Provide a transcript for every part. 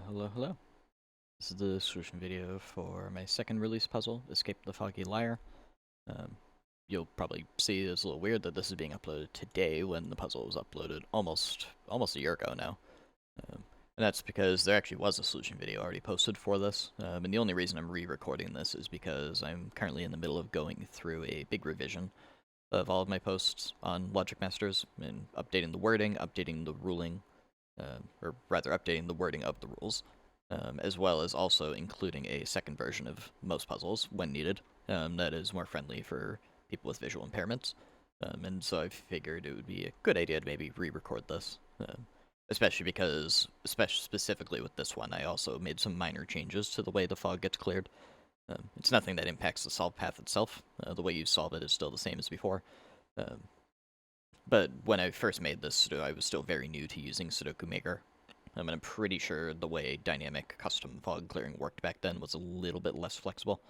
Hello. This is the solution video for my second release puzzle, Escape the Foggy Liar. Um, you'll probably see it's a little weird that this is being uploaded today when the puzzle was uploaded almost a year ago now. And that's because there actually was a solution video already posted for this, and the only reason I'm re-recording this is because I'm currently in the middle of going through a big revision of all of my posts on Logic Masters and updating the wording, updating the ruling, or rather updating the wording of the rules. As well as also including a second version of most puzzles when needed, that is more friendly for people with visual impairments. And so I figured it would be a good idea to maybe re-record this, especially because, specifically with this one, I also made some minor changes to the way the fog gets cleared. It's nothing that impacts the solve path itself. The way you solve it is still the same as before. But when I first made this, I was still very new to using Sudoku Maker. And I'm pretty sure the way dynamic custom fog clearing worked back then was a little bit less flexible.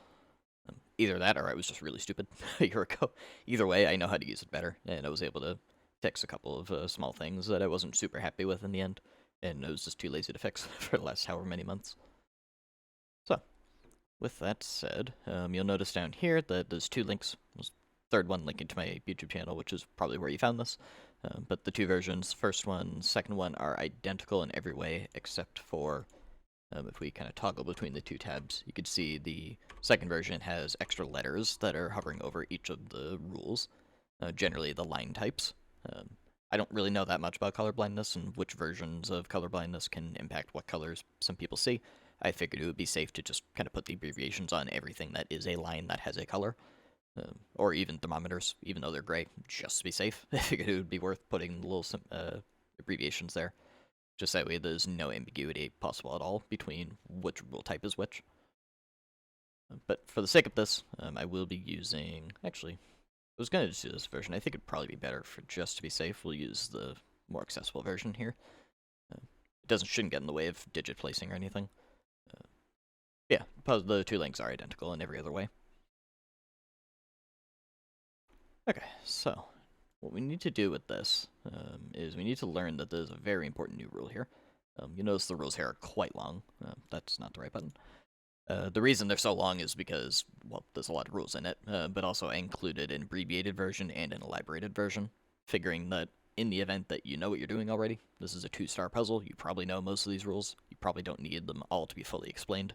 Either that or I was just really stupid a year ago. Either way, I know how to use it better, and I was able to fix a couple of small things that I wasn't super happy with in the end, and I was just too lazy to fix for the last however many months. So, with that said, you'll notice down here that there's two links. There's the third one linking to my YouTube channel, which is probably where you found this. But the two versions, first one, second one, are identical in every way except for if we kind of toggle between the two tabs, you could see the second version has extra letters that are hovering over each of the rules, generally the line types. I don't really know that much about colorblindness and which versions of colorblindness can impact what colors some people see. I figured it would be safe to just kind of put the abbreviations on everything that is a line that has a color. Or even thermometers, even though they're gray, just to be safe. I figured it would be worth putting little abbreviations there. Just that way there's no ambiguity possible at all between which rule type is which. But for the sake of this, I will be using... Actually, I was going to just do this version. I think it'd probably be better for just to be safe. We'll use the more accessible version here. It shouldn't get in the way of digit placing or anything. Yeah, the two links are identical in every other way. Okay, so what we need to do with this is we need to learn that there's a very important new rule here. You notice the rules here are quite long. That's not the right button. The reason they're so long is because, well, there's a lot of rules in it, but also I included an abbreviated version and an elaborated version, figuring that in the event that you know what you're doing already, this is a 2-star puzzle, you probably know most of these rules, you probably don't need them all to be fully explained.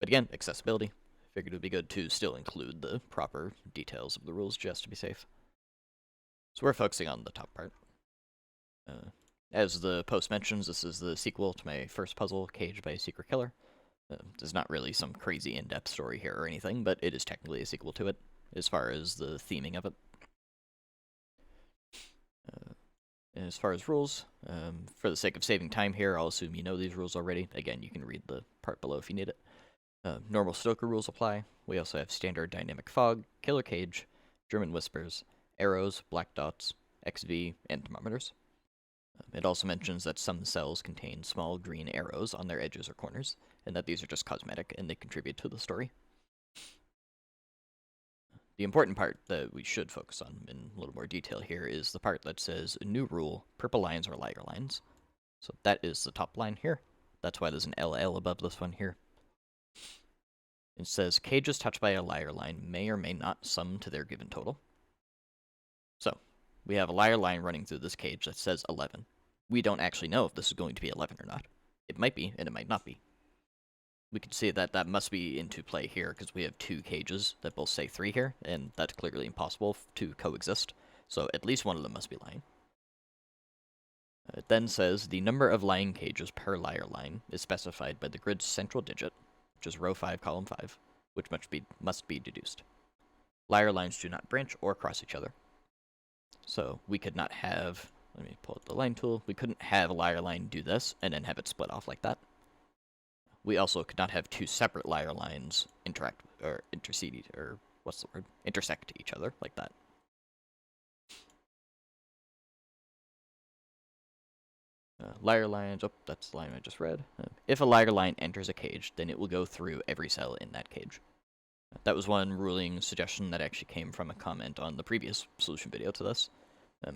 But again, accessibility. Figured it would be good to still include the proper details of the rules just to be safe. So we're focusing on the top part. As the post mentions, this is the sequel to my first puzzle, Caged by a Secret Killer. There's not really some crazy in-depth story here or anything, but it is technically a sequel to it, as far as the theming of it. As far as rules, for the sake of saving time here, I'll assume you know these rules already. Again, you can read the part below if you need it. Normal Sudoku rules apply. We also have standard dynamic fog, killer cage, German whispers, arrows, black dots, XV, and thermometers. It also mentions that some cells contain small green arrows on their edges or corners, and that these are just cosmetic and they contribute to the story. The important part that we should focus on in a little more detail here is the part that says new rule, purple lines are liar lines. So that is the top line here. That's why there's an LL above this one here. It says, cages touched by a liar line may or may not sum to their given total. So, we have a liar line running through this cage that says 11. We don't actually know if this is going to be 11 or not. It might be, and it might not be. We can see that that must be into play here, because we have two cages that both say 3 here, and that's clearly impossible to coexist, so at least one of them must be lying. It then says, the number of lying cages per liar line is specified by the grid's central digit, which is row 5, column 5, which must be deduced. Liar lines do not branch or cross each other. So we could not have, let me pull up the line tool, we couldn't have a liar line do this and then have it split off like that. We also could not have two separate liar lines intersect each other like that. Liar lines, oh, that's the line I just read. If a liar line enters a cage, then it will go through every cell in that cage. That was one ruling suggestion that actually came from a comment on the previous solution video to this.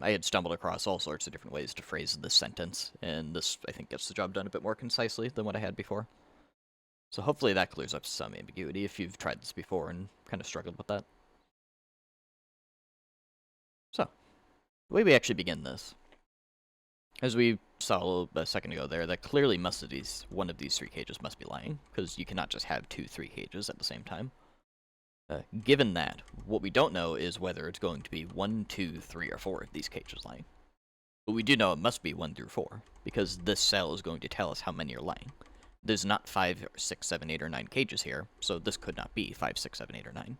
I had stumbled across all sorts of different ways to phrase this sentence, and this, I think, gets the job done a bit more concisely than what I had before. So hopefully that clears up some ambiguity if you've tried this before and kind of struggled with that. So, the way we actually begin this, as we saw a second ago there, that clearly one of these three cages must be lying, because you cannot just have 2 3 cages at the same time. Given that, what we don't know is whether it's going to be 1, 2, 3, or 4 of these cages lying. But we do know it must be 1 through 4, because this cell is going to tell us how many are lying. There's not 5, 6, 7, 8, or 9 cages here, so this could not be 5, 6, 7, 8, or 9.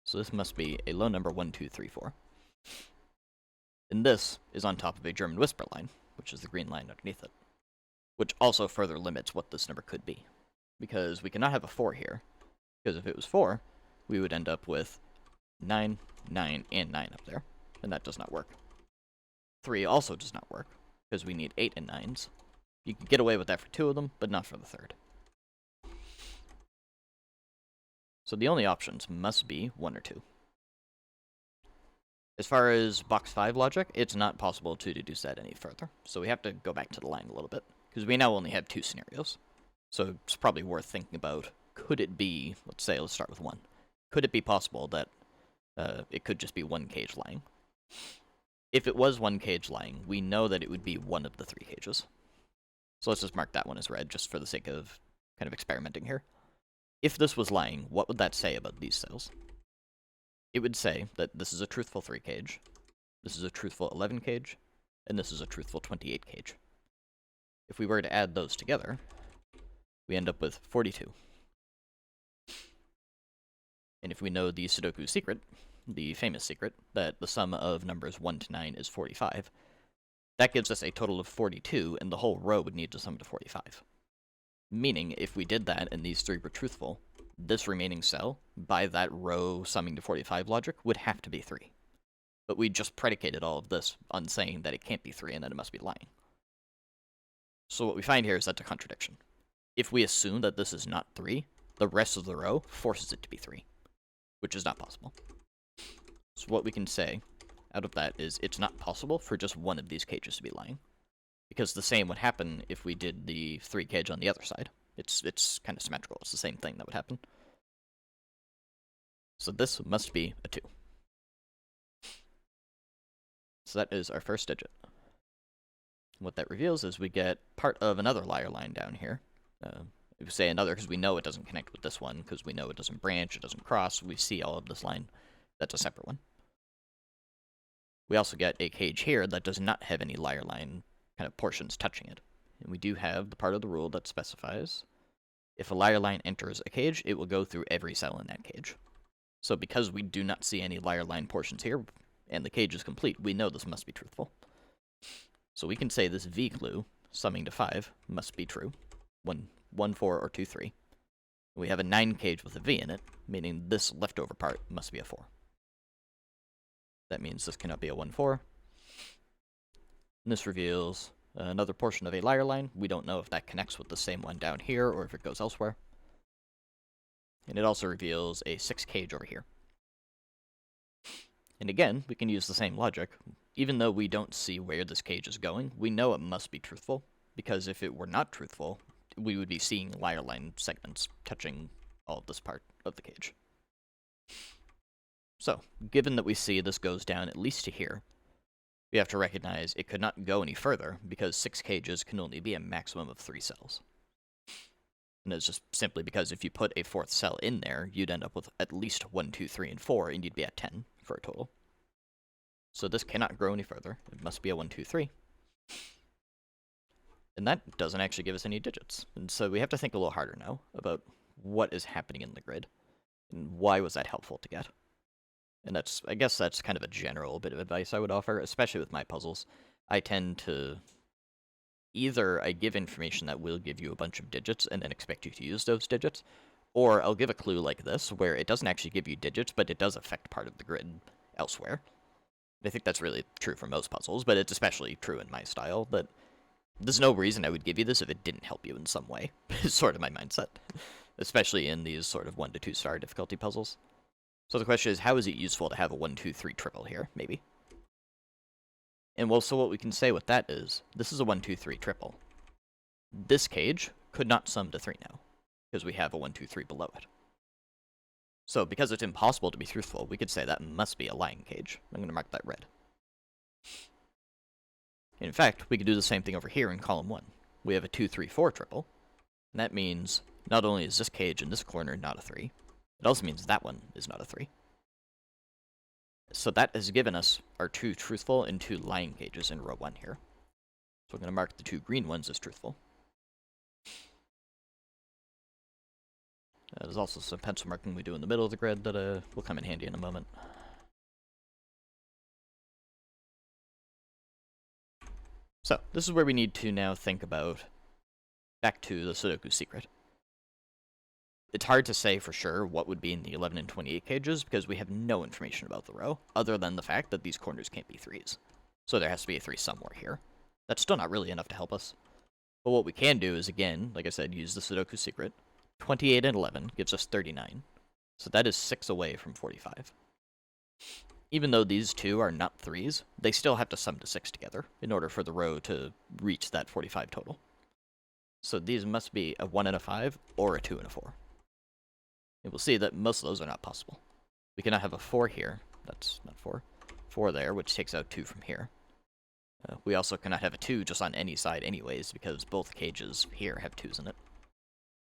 So this must be a low number 1, 2, 3, 4. And this is on top of a German whisper line, which is the green line underneath it, which also further limits what this number could be, because we cannot have a 4 here, because if it was 4, we would end up with 9, 9, and 9 up there, and that does not work. 3 also does not work, because we need 8 and 9s. You can get away with that for 2 of them, but not for the third. So the only options must be 1 or 2. As far as box 5 logic, it's not possible to deduce that any further, so we have to go back to the line a little bit, because we now only have 2 scenarios. So it's probably worth thinking about, could it be, let's start with 1. Could it be possible that it could just be 1 cage lying? If it was 1 cage lying, we know that it would be 1 of the 3 cages. So let's just mark that one as red, just for the sake of kind of experimenting here. If this was lying, what would that say about these cells? It would say that this is a truthful 3 cage, this is a truthful 11 cage, and this is a truthful 28 cage. If we were to add those together, we end up with 42. And if we know the Sudoku secret, the famous secret, that the sum of numbers 1 to 9 is 45, that gives us a total of 42, and the whole row would need to sum to 45. Meaning, if we did that and these 3 were truthful, this remaining cell, by that row summing to 45 logic, would have to be 3. But we just predicated all of this on saying that it can't be 3 and that it must be lying. So what we find here is that's a contradiction. If we assume that this is not 3, the rest of the row forces it to be 3, which is not possible. So what we can say out of that is it's not possible for just 1 of these cages to be lying, because the same would happen if we did the 3 cage on the other side. It's kind of symmetrical. It's the same thing that would happen. So this must be a 2. So that is our first digit. What that reveals is we get part of another liar line down here. If we say another because we know it doesn't connect with this one, because we know it doesn't branch, it doesn't cross, we see all of this line. That's a separate one. We also get a cage here that does not have any liar line kind of portions touching it. And we do have the part of the rule that specifies if a liar line enters a cage, it will go through every cell in that cage. So because we do not see any liar line portions here, and the cage is complete, we know this must be truthful. So we can say this V clue, summing to 5, must be true. 1, 4, or 2, 3. We have a 9 cage with a V in it, meaning this leftover part must be a 4. That means this cannot be a 1, 4. And this reveals another portion of a liar line. We don't know if that connects with the same one down here or if it goes elsewhere. And it also reveals a 6 cage over here. And again, we can use the same logic. Even though we don't see where this cage is going, we know it must be truthful, because if it were not truthful, we would be seeing liar line segments touching all of this part of the cage. So, given that we see this goes down at least to here, we have to recognize it could not go any further, because 6 cages can only be a maximum of 3 cells. And it's just simply because if you put a 4th cell in there, you'd end up with at least 1, 2, 3, and 4, and you'd be at 10 for a total. So this cannot grow any further. It must be a 1, 2, 3. And that doesn't actually give us any digits. And so we have to think a little harder now about what is happening in the grid, and why was that helpful to get. And I guess that's kind of a general bit of advice I would offer, especially with my puzzles. I tend to either I give information that will give you a bunch of digits and then expect you to use those digits, or I'll give a clue like this, where it doesn't actually give you digits, but it does affect part of the grid elsewhere. I think that's really true for most puzzles, but it's especially true in my style, that there's no reason I would give you this if it didn't help you in some way, is sort of my mindset, especially in these sort of 1 to 2 star difficulty puzzles. So the question is, how is it useful to have a 1, 2, 3 triple here, maybe? And well, so what we can say with that is, this is a 1, 2, 3 triple. This cage could not sum to 3 now, because we have a 1, 2, 3 below it. So because it's impossible to be truthful, we could say that must be a lying cage. I'm going to mark that red. In fact, we could do the same thing over here in column 1. We have a 2, 3, 4 triple, and that means not only is this cage in this corner not a 3, it also means that one is not a 3. So that has given us our 2 truthful and 2 lying cages in row 1 here. So I'm going to mark the 2 green ones as truthful. There's also some pencil marking we do in the middle of the grid that will come in handy in a moment. So this is where we need to now think about back to the Sudoku secret. It's hard to say for sure what would be in the 11 and 28 cages because we have no information about the row, other than the fact that these corners can't be 3s. So there has to be a 3 somewhere here. That's still not really enough to help us. But what we can do is, again, like I said, use the Sudoku secret. 28 and 11 gives us 39. So that is 6 away from 45. Even though these two are not 3s, they still have to sum to 6 together in order for the row to reach that 45 total. So these must be a 1 and a 5 or a 2 and a 4. And we'll see that most of those are not possible. We cannot have a 4 here. That's not 4. 4 there, which takes out 2 from here. We also cannot have a 2 just on any side anyways, because both cages here have 2s in it.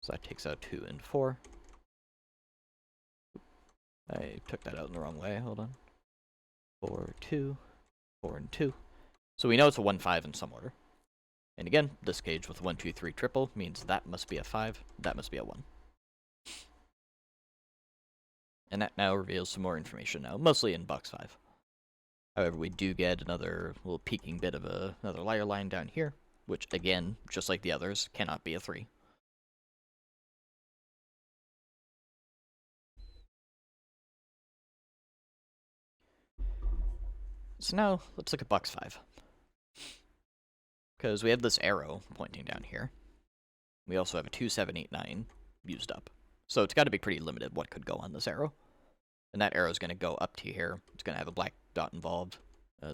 So that takes out 2 and 4. I took that out in the wrong way. Hold on. 4, 2, 4, and 2. So we know it's a 1, 5 in some order. And again, this cage with 1, 2, 3 triple means that must be a 5, that must be a 1. And that now reveals some more information now, mostly in box 5. However, we do get another little peeking bit of another liar line down here, which again, just like the others, cannot be a 3. So now, let's look at box 5. Because we have this arrow pointing down here. We also have a 2, 7, 8, 9 used up. So it's got to be pretty limited what could go on this arrow. And that arrow is going to go up to here. It's going to have a black dot involved.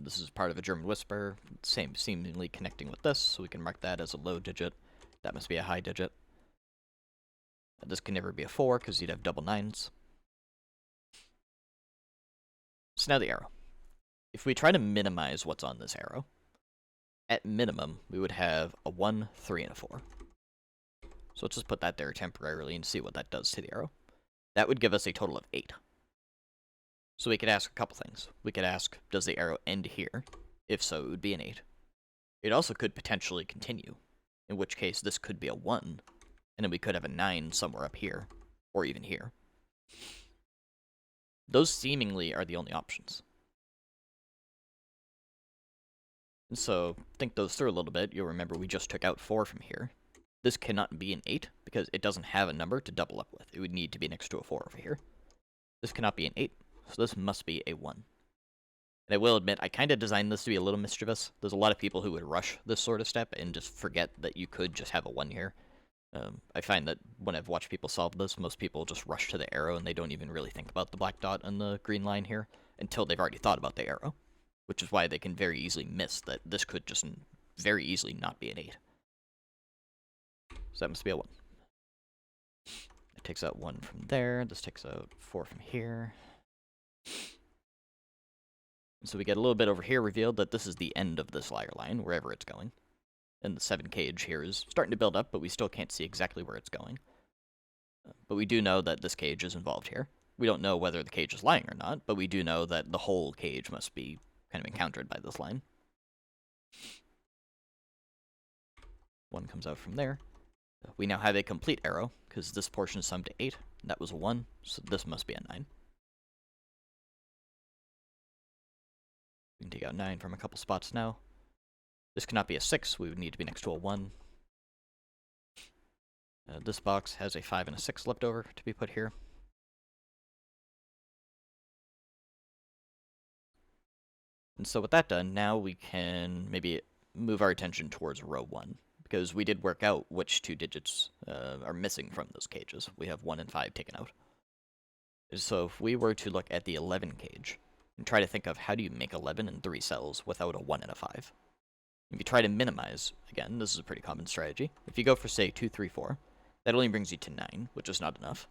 This is part of a German whisper, seemingly connecting with this, so we can mark that as a low digit. That must be a high digit. This can never be a 4, because you'd have double 9s. So now the arrow. If we try to minimize what's on this arrow, at minimum, we would have a 1, 3, and a 4. So let's just put that there temporarily and see what that does to the arrow. That would give us a total of 8. So we could ask a couple things. We could ask, does the arrow end here? If so, it would be an 8. It also could potentially continue, in which case this could be a 1, and then we could have a 9 somewhere up here, or even here. Those seemingly are the only options. And so, think those through a little bit. You'll remember we just took out 4 from here. This cannot be an 8, because it doesn't have a number to double up with. It would need to be next to a 4 over here. This cannot be an 8, so this must be a 1. And I will admit, I kind of designed this to be a little mischievous. There's a lot of people who would rush this sort of step and just forget that you could just have a 1 here. I find that when I've watched people solve this, most people just rush to the arrow and they don't even really think about the black dot and the green line here until they've already thought about the arrow. Which is why they can very easily miss that this could just very easily not be an 8. So that must be a 1. It takes out 1 from there. This takes out 4 from here. And so we get a little bit over here revealed that this is the end of this liar line, wherever it's going. And the 7 cage here is starting to build up, but we still can't see exactly where it's going. But we do know that this cage is involved here. We don't know whether the cage is lying or not, but we do know that the whole cage must be kind of encountered by this line. 1 comes out from there. We now have a complete arrow, because this portion is summed to 8. And that was a 1, so this must be a 9. We can take out 9 from a couple spots now. This cannot be a 6, we would need to be next to a 1. This box has a 5 and a 6 left over to be put here. And so with that done, now we can maybe move our attention towards row 1, because we did work out which 2 digits are missing from those cages. We have 1 and 5 taken out. So if we were to look at the 11 cage, and try to think of how do you make 11 in 3 cells without a 1 and a 5. If you try to minimize, again, this is a pretty common strategy. If you go for, say, 2, 3, 4, that only brings you to 9, which is not enough.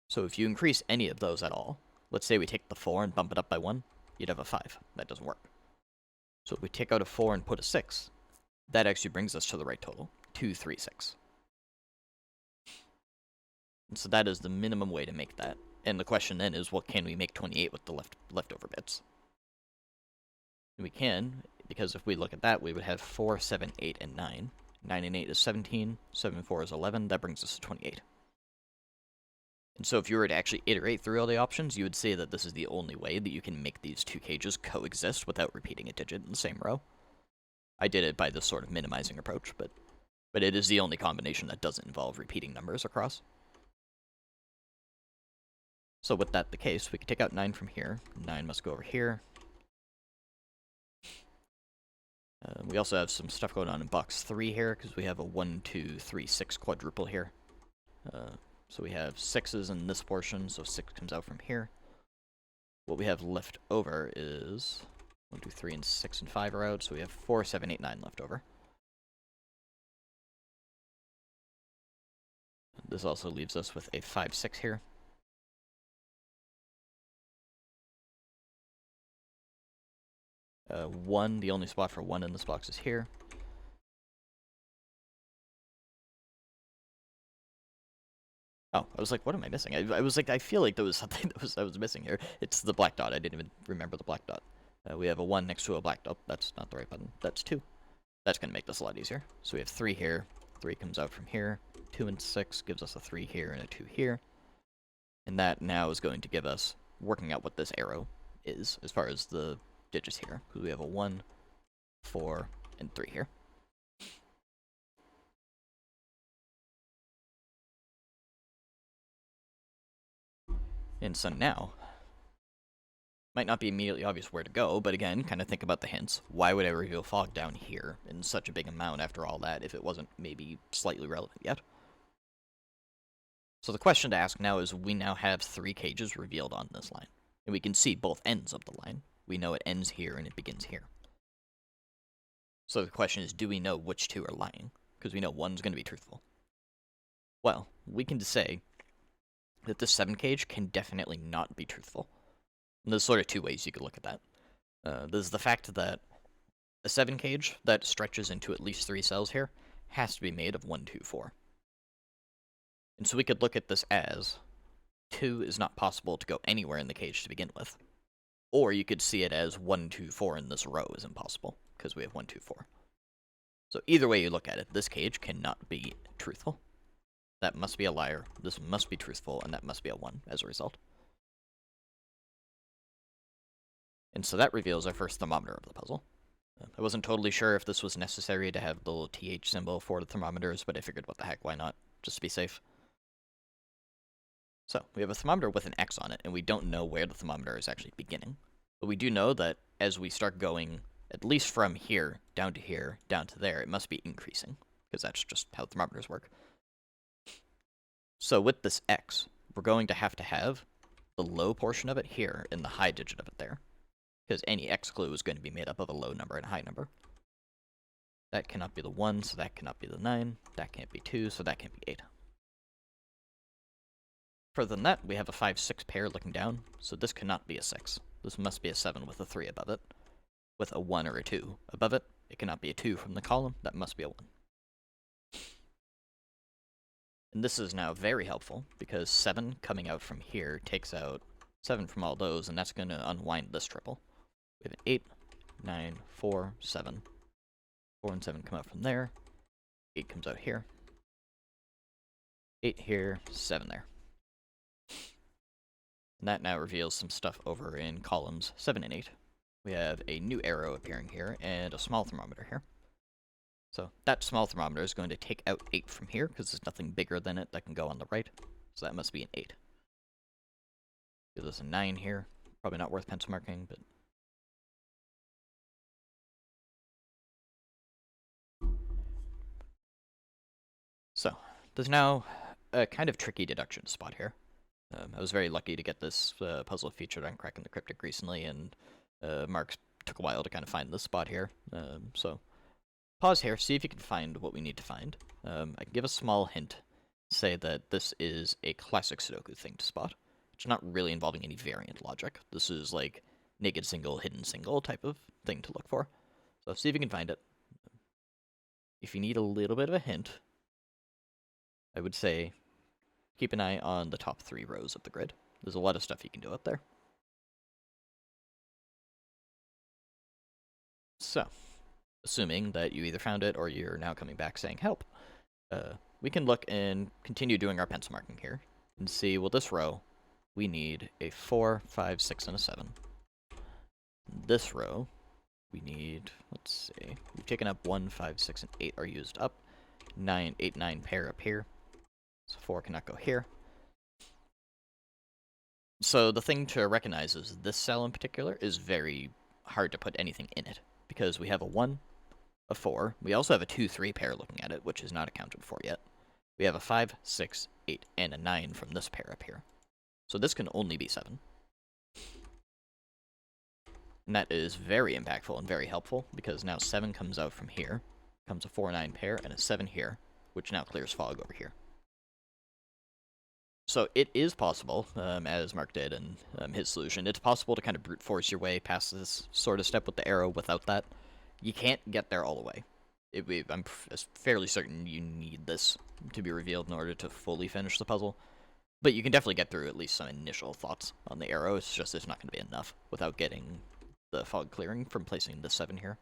So if you increase any of those at all, let's say we take the 4 and bump it up by 1, you'd have a 5. That doesn't work. So if we take out a 4 and put a 6, that actually brings us to the right total, 2, 3, 6. And so that is the minimum way to make that. And the question then is, what can we make 28 with the leftover bits? And we can, because if we look at that, we would have 4, 7, 8, and 9. 9 and 8 is 17, 7 and 4 is 11, that brings us to 28. And so if you were to actually iterate through all the options, you would say that this is the only way that you can make these two cages coexist without repeating a digit in the same row. I did it by this sort of minimizing approach, but it is the only combination that doesn't involve repeating numbers across. So with that the case, we can take out 9 from here. 9 must go over here. We also have some stuff going on in box 3 here, because we have a 1, 2, 3, 6 quadruple here. So we have 6s in this portion, so 6 comes out from here. What we have left over is 1, 2, 3, and 6 and 5 are out, so we have 4, 7, 8, 9 left over. This also leaves us with a 5, 6 here. One, the only spot for 1 in this box is here. Oh, I was like, what am I missing? I was like, I feel like there was something that I was missing here. It's the black dot. I didn't even remember the black dot. We have a 1 next to a black dot. That's not the right button. That's 2. That's going to make this a lot easier. So we have 3 here. 3 comes out from here. 2 and 6 gives us a 3 here and a 2 here. And that now is going to give us, working out what this arrow is, as far as the digits here. Because we have a 1, 4, and 3 here. And so now, might not be immediately obvious where to go, but again, kind of think about the hints. Why would I reveal fog down here in such a big amount after all that if it wasn't maybe slightly relevant yet? So the question to ask now is, we now have 3 cages revealed on this line. And we can see both ends of the line. We know it ends here and it begins here. So the question is, do we know which 2 are lying? Because we know one's going to be truthful. Well, we can say that the 7 cage can definitely not be truthful. And there's sort of 2 ways you could look at that. There's the fact that a 7 cage that stretches into at least 3 cells here has to be made of 1, 2, 4. And so we could look at this as 2 is not possible to go anywhere in the cage to begin with. Or you could see it as 1, 2, 4 in this row is impossible, because we have 1, 2, 4. So either way you look at it, this cage cannot be truthful. That must be a liar, this must be truthful, and that must be a 1 as a result. And so that reveals our first thermometer of the puzzle. I wasn't totally sure if this was necessary to have the little TH symbol for the thermometers, but I figured what the heck, why not? Just to be safe. So, we have a thermometer with an X on it, and we don't know where the thermometer is actually beginning. But we do know that as we start going, at least from here, down to there, it must be increasing, because that's just how thermometers work. So with this X, we're going to have the low portion of it here and the high digit of it there, because any X clue is going to be made up of a low number and a high number. That cannot be the 1, so that cannot be the 9. That can't be 2, so that can't be 8. Further than that, we have a 5, 6 pair looking down, so this cannot be a 6. This must be a 7 with a 3 above it. With a 1 or a 2 above it, it cannot be a 2 from the column, that must be a 1. And this is now very helpful, because 7 coming out from here takes out 7 from all those, and that's going to unwind this triple. We have an 8, 9, 4, 7. 4 and 7 come out from there. 8 comes out here. 8 here, 7 there. And that now reveals some stuff over in columns 7 and 8. We have a new arrow appearing here, and a small thermometer here. So that small thermometer is going to take out 8 from here, because there's nothing bigger than it that can go on the right. So that must be an 8. Gives us a 9 here. Probably not worth pencil marking, but... So, there's now a kind of tricky deduction spot here. I was very lucky to get this puzzle featured on Cracking the Cryptic recently, and Mark took a while to kind of find this spot here. So pause here, see if you can find what we need to find. I can give a small hint, say that this is a classic Sudoku thing to spot. It's not really involving any variant logic. This is like naked single, hidden single type of thing to look for. So see if you can find it. If you need a little bit of a hint, I would say keep an eye on the top 3 rows of the grid. There's a lot of stuff you can do out there. So, assuming that you either found it or you're now coming back saying help, we can look and continue doing our pencil marking here and see, well, this row, we need a 4, 5, 6, and a 7. This row, we need, let's see, we've taken up 1, 5, 6, and 8 are used up. 9, 8, 9 pair up here. So 4 cannot go here. So the thing to recognize is this cell in particular is very hard to put anything in it, because we have a 1, a 4. We also have a 2, 3 pair looking at it, which is not accounted for yet. We have a 5, 6, 8, and a 9 from this pair up here. So this can only be 7. And that is very impactful and very helpful, because now 7 comes out from here, comes a 4, 9 pair, and a 7 here, which now clears fog over here. So it is possible, as Mark did in his solution, it's possible to kind of brute force your way past this sort of step with the arrow without that. You can't get there all the way. I'm fairly certain you need this to be revealed in order to fully finish the puzzle. But you can definitely get through at least some initial thoughts on the arrow. It's just it's not going to be enough without getting the fog clearing from placing the 7 here.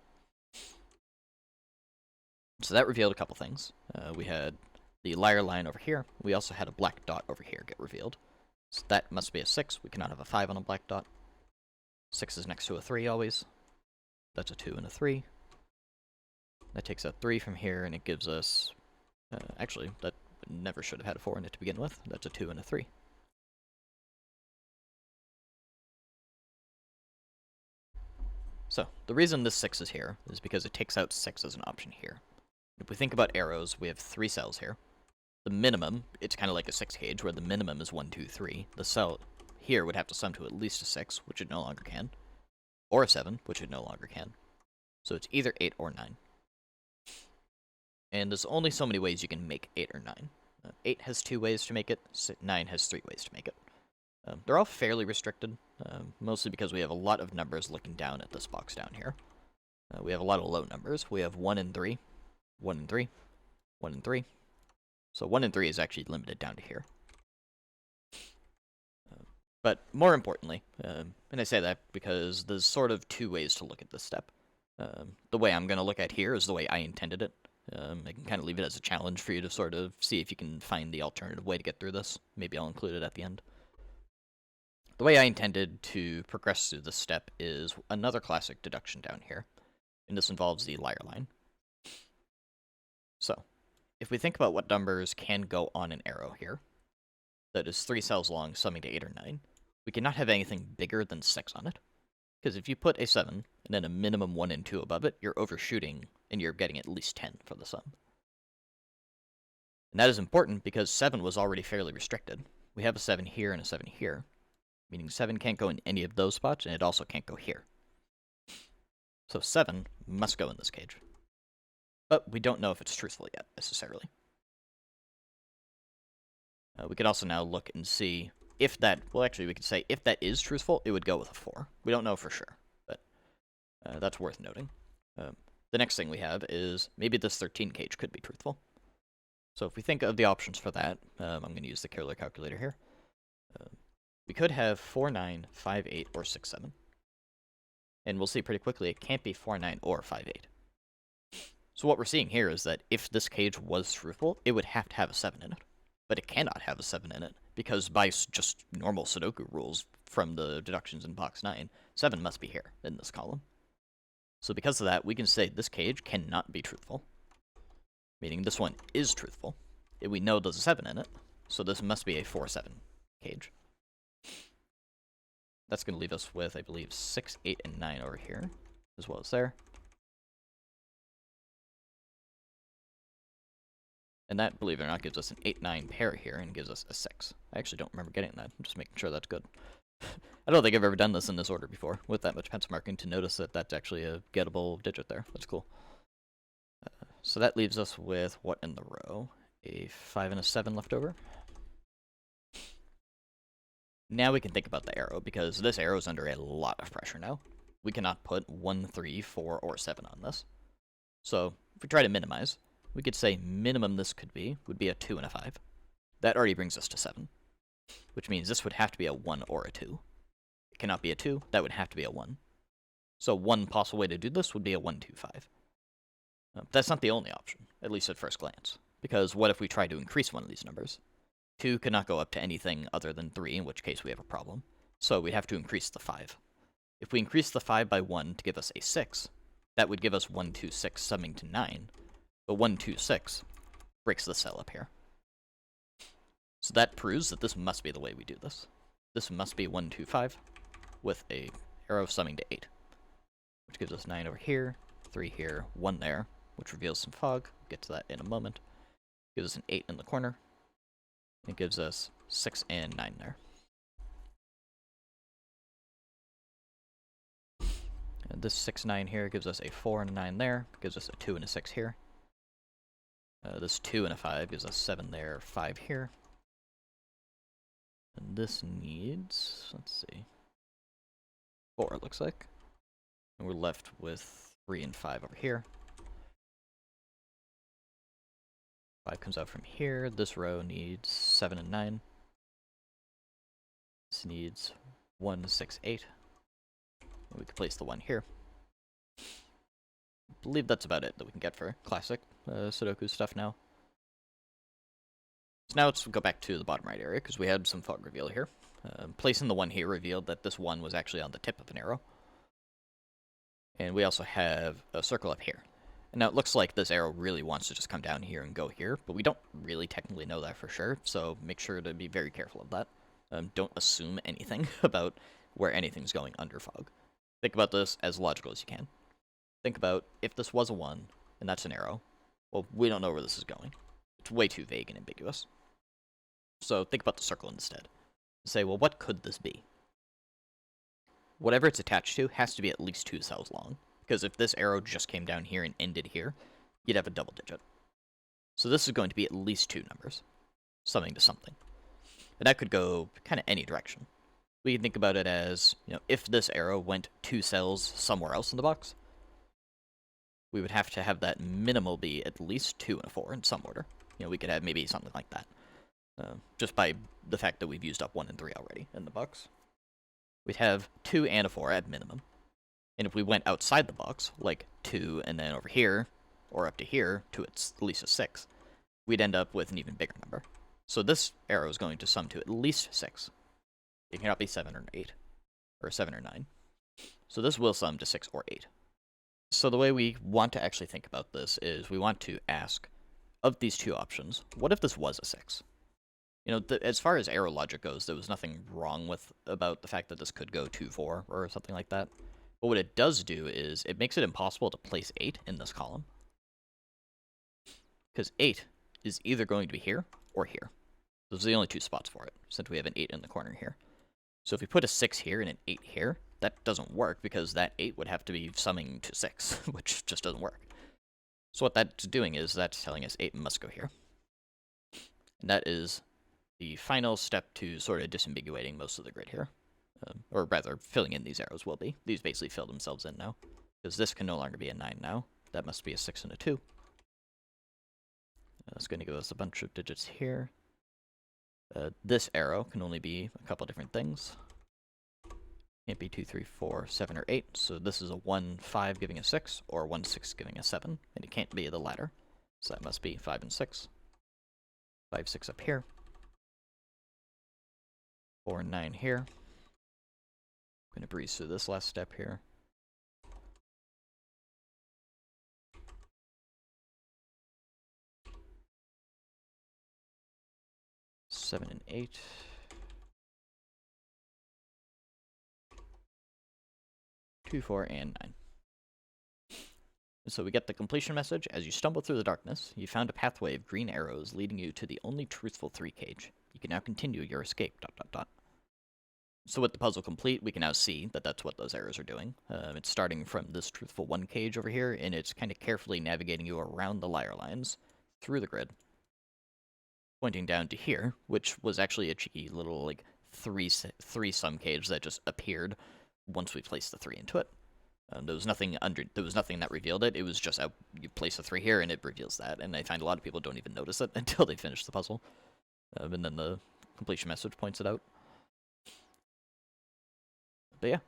So that revealed a couple things. We had the liar line over here. We also had a black dot over here get revealed. So that must be a 6. We cannot have a 5 on a black dot. 6 is next to a 3 always. That's a 2 and a 3. That takes a 3 from here, and it gives us... actually, that never should have had a 4 in it to begin with. That's a 2 and a 3. So, the reason this 6 is here is because it takes out 6 as an option here. If we think about arrows, we have 3 cells here. The minimum, it's kind of like a 6 gauge, where the minimum is 1, 2, 3. The cell here would have to sum to at least a 6, which it no longer can. Or a 7, which it no longer can. So it's either 8 or 9. And there's only so many ways you can make 8 or 9. 8 has 2 ways to make it, 9 has 3 ways to make it. They're all fairly restricted, mostly because we have a lot of numbers looking down at this box down here. We have a lot of low numbers. We have 1 and 3, 1 and 3, 1 and 3. So 1 and 3 is actually limited down to here. But more importantly, and I say that because there's sort of 2 ways to look at this step. The way I'm going to look at here is the way I intended it. I can kind of leave it as a challenge for you to sort of see if you can find the alternative way to get through this. Maybe I'll include it at the end. The way I intended to progress through this step is another classic deduction down here, and this involves the liar line. So, if we think about what numbers can go on an arrow here, that is 3 cells long, summing to 8 or 9, we cannot have anything bigger than 6 on it. Because if you put a 7, and then a minimum 1 and 2 above it, you're overshooting, and you're getting at least 10 for the sum. And that is important because 7 was already fairly restricted. We have a 7 here and a 7 here, meaning 7 can't go in any of those spots, and it also can't go here. So 7 must go in this cage. But we don't know if it's truthful yet, necessarily. We could also now look and see if that... Well, actually, we could say if that is truthful, it would go with a 4. We don't know for sure, but that's worth noting. The next thing we have is maybe this 13 cage could be truthful. So if we think of the options for that, I'm going to use the killer calculator here. We could have 4, 9, 5, 8, or 6, 7. And we'll see pretty quickly it can't be 4, 9, or 5, 8. So what we're seeing here is that if this cage was truthful, it would have to have a 7 in it. But it cannot have a 7 in it, because by just normal Sudoku rules from the deductions in box 9, 7 must be here in this column. So because of that, we can say this cage cannot be truthful, meaning this one is truthful. We know there's a 7 in it, so this must be a 4, 7 cage. That's going to leave us with, I believe, 6, 8, and 9 over here, as well as there. And that, believe it or not, gives us an 8-9 pair here and gives us a 6. I actually don't remember getting that. I'm just making sure that's good. I don't think I've ever done this in this order before with that much pencil marking to notice that that's actually a gettable digit there. That's cool. So that leaves us with what in the row? A 5 and a 7 left over. Now we can think about the arrow, because this arrow is under a lot of pressure now. We cannot put 1, 3, 4, or 7 on this. So if we try to minimize, we could say minimum this could be would be a 2 and a 5. That already brings us to 7, which means this would have to be a 1 or a 2. It cannot be a 2, that would have to be a 1. So one possible way to do this would be a 1, 2, 5. That's not the only option, at least at first glance, because what if we try to increase one of these numbers? 2 cannot go up to anything other than 3, in which case we have a problem. So we'd have to increase the 5. If we increase the 5 by 1 to give us a 6, that would give us 1, 2, 6, summing to 9. But 1, 2, 6 breaks the cell up here. So that proves that this must be the way we do this. This must be 1, 2, 5 with a arrow summing to 8, which gives us 9 over here, 3 here, 1 there, which reveals some fog. We'll get to that in a moment. Gives us an 8 in the corner. It gives us 6 and 9 there. And this 6, 9 here gives us a 4 and a 9 there. Gives us a 2 and a 6 here. This 2 and a 5 gives us 7 there, 5 here. And this needs, let's see, 4 it looks like. And we're left with 3 and 5 over here. 5 comes out from here. This row needs 7 and 9. This needs 1, 6, 8. And we can place the 1 here. I believe that's about it that we can get for classic Sudoku stuff now. So now let's go back to the bottom right area, because we had some fog reveal here. Placing the 1 here revealed that this 1 was actually on the tip of an arrow. And we also have a circle up here. And now it looks like this arrow really wants to just come down here and go here, but we don't really technically know that for sure, so make sure to be very careful of that. Don't assume anything about where anything's going under fog. Think about this as logical as you can. Think about, if this was a 1, and that's an arrow, well, we don't know where this is going. It's way too vague and ambiguous. So think about the circle instead. Say, well, what could this be? Whatever it's attached to has to be at least 2 cells long, because if this arrow just came down here and ended here, you'd have a double digit. So this is going to be at least 2 numbers, summing to something. And that could go kind of any direction. We can think about it as, if this arrow went 2 cells somewhere else in the box, we would have to have that minimal be at least 2 and a 4 in some order. We could have maybe something like that. Just by the fact that we've used up 1 and 3 already in the box. We'd have 2 and a 4 at minimum. And if we went outside the box, like 2 and then over here, or up to here, to at least a 6, we'd end up with an even bigger number. So this arrow is going to sum to at least 6. It cannot be 7 or 8, or 7 or 9. So this will sum to 6 or 8. So the way we want to actually think about this is we want to ask, of these 2 options, what if this was a 6? As far as arrow logic goes, there was nothing wrong about the fact that this could go 2, 4, or something like that. But what it does do is it makes it impossible to place 8 in this column. Because 8 is either going to be here or here. Those are the only 2 spots for it, since we have an 8 in the corner here. So if we put a 6 here and an 8 here, that doesn't work, because that 8 would have to be summing to 6, which just doesn't work. So what that's doing is that's telling us 8 must go here. And that is the final step to sort of disambiguating most of the grid here. Or rather, filling in these arrows will be. These basically fill themselves in now. Because this can no longer be a 9 now. That must be a 6 and a 2. That's going to give us a bunch of digits here. This arrow can only be a couple different things. Can't be 2, 3, 4, 7, or 8. So this is a 1, 5 giving a 6, or 1, 6 giving a 7. And it can't be the latter. So that must be 5 and 6. 5, 6 up here. 4 and 9 here. I'm going to breeze through this last step here. Seven and 8. Two, 4, and 9. So we get the completion message. As you stumble through the darkness, you found a pathway of green arrows leading you to the only truthful 3 cage. You can now continue your escape, ... So with the puzzle complete, we can now see that that's what those arrows are doing. It's starting from this truthful 1 cage over here, and it's kind of carefully navigating you around the liar lines, through the grid, pointing down to here, which was actually a cheeky little, like, three-sum cage that just appeared once we placed the 3 into it. There was nothing that revealed it. It was just you place a 3 here, and it reveals that. And I find a lot of people don't even notice it until they finish the puzzle. And then the completion message points it out. But yeah,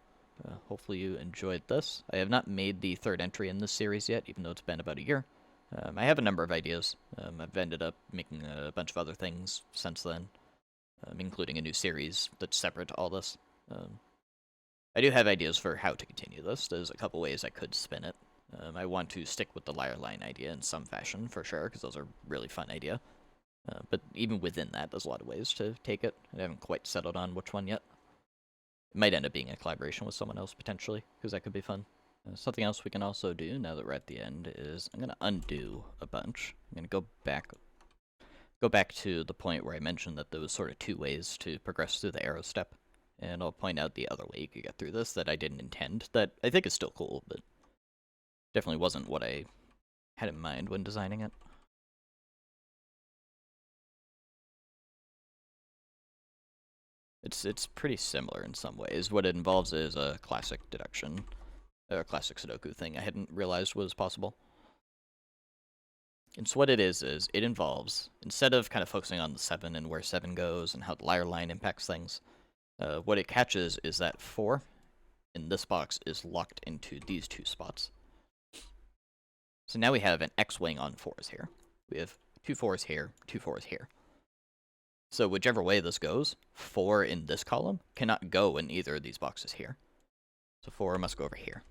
hopefully you enjoyed this. I have not made the 3rd entry in this series yet, even though it's been about a year. I have a number of ideas. I've ended up making a bunch of other things since then, including a new series that's separate to all this. I do have ideas for how to continue this. There's a couple ways I could spin it. I want to stick with the liar line idea in some fashion, for sure, because those are really fun idea. But even within that, there's a lot of ways to take it. I haven't quite settled on which one yet. It might end up being a collaboration with someone else, potentially, because that could be fun. Something else we can also do, now that we're at the end, is I'm going to undo a bunch. I'm going to go back to the point where I mentioned that there was sort of 2 ways to progress through the arrow step. And I'll point out the other way you could get through this that I didn't intend, that I think is still cool, but definitely wasn't what I had in mind when designing it. It's pretty similar in some ways. What it involves is a classic deduction, a classic Sudoku thing I hadn't realized was possible. And so what it is it involves, instead of kind of focusing on the 7 and where 7 goes and how the liar line impacts things, what it catches is that 4 in this box is locked into these 2 spots. So now we have an X-wing on 4s here. We have 2 4s here, 2 4s here. So whichever way this goes, 4 in this column cannot go in either of these boxes here. So 4 must go over here.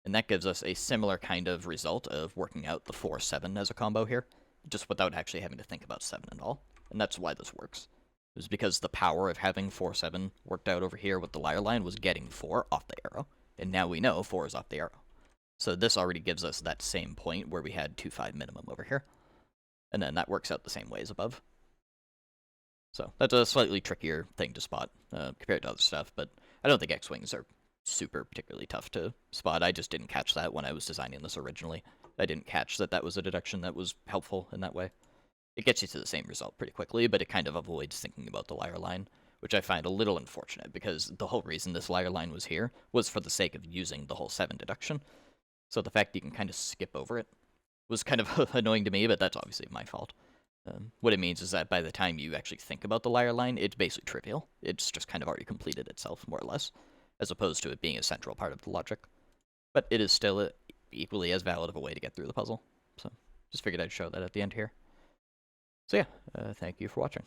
And that gives us a similar kind of result of working out the 4-7 as a combo here, just without actually having to think about 7 at all. And that's why this works. It was because the power of having 4-7 worked out over here with the liar line was getting 4 off the arrow. And now we know 4 is off the arrow. So this already gives us that same point where we had 2-5 minimum over here. And then that works out the same way as above. So that's a slightly trickier thing to spot compared to other stuff, but I don't think X-Wings are super particularly tough to spot. I just didn't catch that when I was designing this originally. I didn't catch that that was a deduction that was helpful in that way. It gets you to the same result pretty quickly, but it kind of avoids thinking about the liar line, which I find a little unfortunate, because the whole reason this liar line was here was for the sake of using the whole 7 deduction. So the fact that you can kind of skip over it was kind of annoying to me, but that's obviously my fault. What it means is that by the time you actually think about the liar line, it's basically trivial. It's just kind of already completed itself, more or less, as opposed to it being a central part of the logic. But it is still equally as valid of a way to get through the puzzle. So just figured I'd show that at the end here. So yeah, thank you for watching.